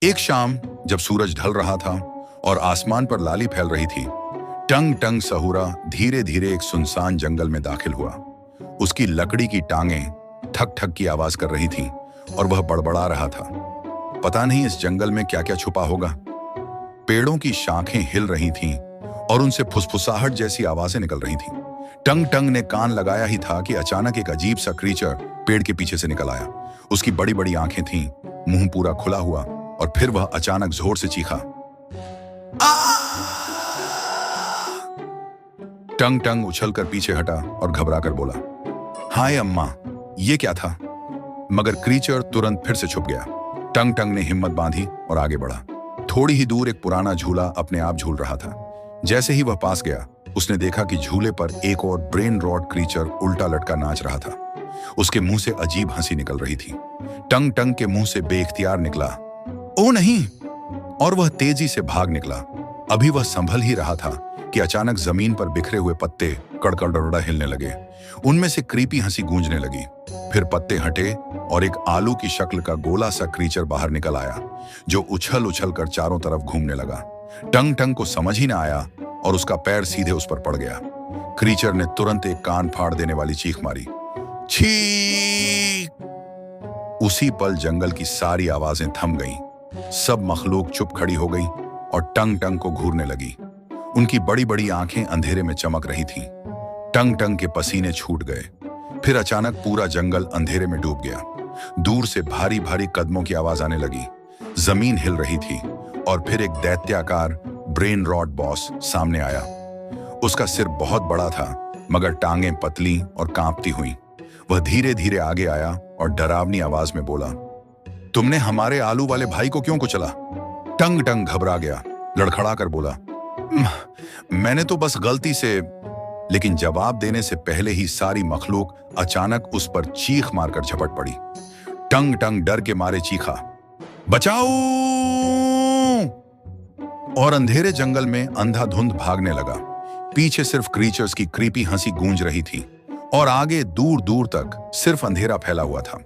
एक शाम जब सूरज ढल रहा था और आसमान पर लाली फैल रही थी, टंग टंग सहूरा धीरे धीरे एक सुनसान जंगल में दाखिल हुआ। उसकी लकड़ी की टांगें ठक ठक की आवाज कर रही थीं और वह बड़बड़ा रहा था, पता नहीं इस जंगल में क्या क्या छुपा होगा। पेड़ों की शाखें हिल रही थीं और उनसे फुसफुसाहट जैसी आवाजें निकल रही थीं। टंग टंग ने कान लगाया ही था कि अचानक एक अजीब सा क्रीचर पेड़ के पीछे से निकल आया। उसकी बड़ी बड़ी आंखें थीं, मुंह पूरा खुला हुआ, और फिर वह अचानक जोर से चीखा। टंग टंग उछलकर पीछे हटा और घबराकर बोला, हाय अम्मा, ये क्या था? मगर क्रीचर तुरंत फिर से छुप गया। टंग टंग ने हिम्मत बांधी और आगे बढ़ा। थोड़ी ही दूर एक पुराना झूला अपने आप झूल रहा था। जैसे ही वह पास गया, उसने देखा कि झूले पर एक और ब्रेन रॉट क्रीचर उल्टा लटका नाच रहा था। उसके मुंह से अजीब हंसी निकल रही थी। टंग टंग के मुंह से बेइख्तियार निकला, ओ नहीं, और वह तेजी से भाग निकला। अभी वह संभल ही रहा था कि अचानक जमीन पर बिखरे हुए पत्ते कड़कड़ हिलने लगे। उनमें से क्रीपी हंसी गूंजने लगी। फिर पत्ते हटे और एक आलू की शक्ल का गोला सा क्रीचर बाहर निकल आया, जो उछल उछल कर चारों तरफ घूमने लगा। टंग टंग को समझ ही ना आया और उसका पैर सीधे उस पर पड़ गया। क्रीचर ने तुरंत एक कान फाड़ देने वाली चीख मारी, छी! उसी पल जंगल की सारी आवाजें थम गईं। सब मखलूक चुप खड़ी हो गई और टंग टंग को घूरने लगी। उनकी बड़ी बड़ी आंखें अंधेरे में चमक रही थीं। टंग टंग के पसीने छूट गए। फिर अचानक पूरा जंगल अंधेरे में डूब गया। दूर से भारी भारी कदमों की आवाज आने लगी। जमीन हिल रही थी और फिर एक दैत्याकार ब्रेन रॉट बॉस सामने आया। उसका सिर बहुत बड़ा था, मगर टांगें पतली और कांपती हुई। वह धीरे धीरे आगे आया और डरावनी आवाज में बोला, तुमने हमारे आलू वाले भाई को क्यों कुचला? टंग टंग घबरा गया, लड़खड़ा कर बोला, मैंने तो बस गलती से। लेकिन जवाब देने से पहले ही सारी मखलूक अचानक उस पर चीख मारकर झपट पड़ी। टंग टंग डर के मारे चीखा, बचाओ! और अंधेरे जंगल में अंधाधुंध भागने लगा। पीछे सिर्फ क्रीचर्स की क्रीपी हंसी गूंज रही थी और आगे दूर दूर तक सिर्फ अंधेरा फैला हुआ था।